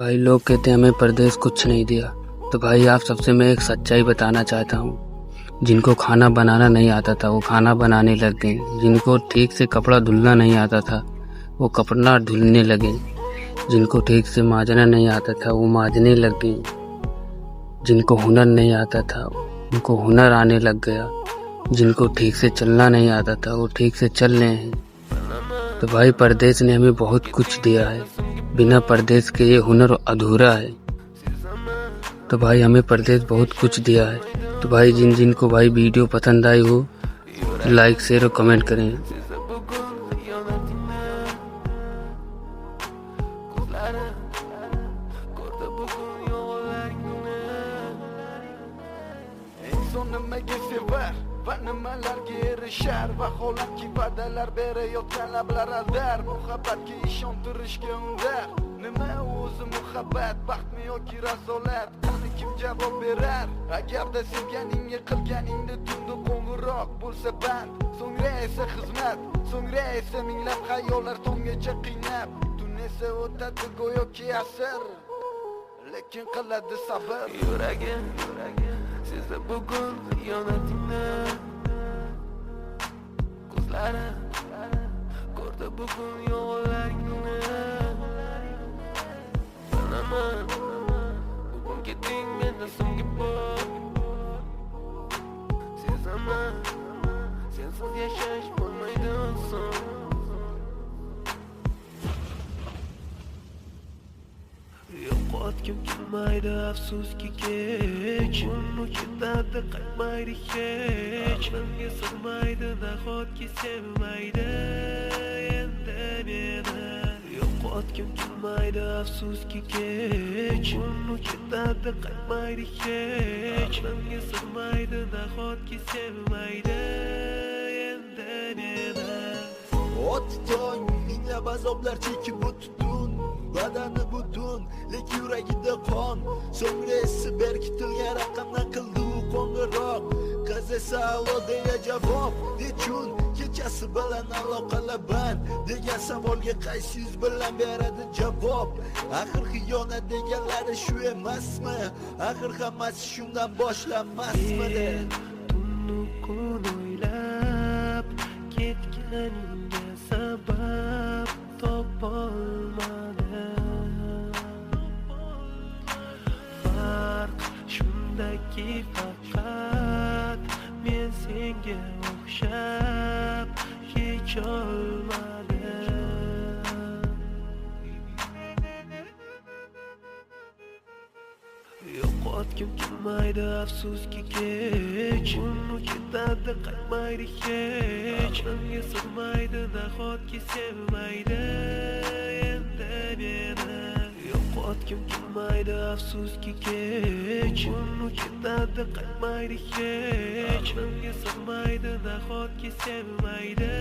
भाई लोग कहते हैं हमें परदेश कुछ नहीं दिया। तो भाई आप सबसे मैं एक सच्चाई बताना चाहता हूँ। जिनको खाना बनाना नहीं आता था वो खाना बनाने लग गए। जिनको ठीक से कपड़ा धुलना नहीं आता था वो कपड़ा धुलने लगे। जिनको ठीक से मांजना नहीं आता था वो मांजने लग गए। जिनको हुनर नहीं आता था उनको हुनर आने लग गया। जिनको ठीक से चलना नहीं आता था वो ठीक से चल रहे हैं। तो भाई परदेश ने हमें बहुत कुछ दिया है। बिना परदेश के ये हुनर अधूरा है। तो भाई हमें परदेश बहुत कुछ दिया है। तो भाई जिनको भाई वीडियो पसंद आई हो तो लाइक शेयर और कमेंट करें। Nimaga sevar va nimalarga erishar vaholanki va'dalar berayotgan lablar aldar muhabbatga ishontirishga undar nima o'zi muhabbat baxtmi yoki razolat qani kim javob berar agarda sevganingga qilganingda tunda qo'ng'iroq bo'lsa band so'ngra esa xizmat so'ngra esa minglab xayollar tonggacha qiynab tun esa o'tadi go'yoki asr lekin qiladi sabr yuragim sezdi bugun xiyonatingni ko'zlarim ko'rdi bugun yolg'onlaringni bilaman bugun ketding mendan so'nggi bor sezaman sensiz yashash bo'lmaydi oson yo'qotgim kelmaydi afsuski kech uni ketadi qaytmaydi hech menga sig'maydi nahotki sevmaydi endi meni yo'qotgim kelmaydi afsuski kech uni ketadi qaytmaydi hech menga sig'maydi nahotki sevmaydi endi meni o'tdi tong minglab azoblar chekib o'tdun badani butun lek yuragida qon so'ngra esi berkitilgan raqamdan qildi u qo'ng'iroq qiz esa alo deya javob nechun kechasi bilan aloqalar band degan savolga qaysi yuz bilan beradi javob axir xiyonat deganlari shu emasmi axir hammasi shundan boshlanmasmidi tunni kun o'ylab ketganingga sabab topolmadim farq shundaki faqat men senga o'xshab kecholmadim yo'qotgim kelmaydi afsuski kech uni ketadi qaytmaydi hech menga sig'maydi nahotki sevmaydi endi meni yo'qotgim kelmaydi afsuski kech uni ketadi qaytmaydi hech menga sig'maydi nahotki sevmaydi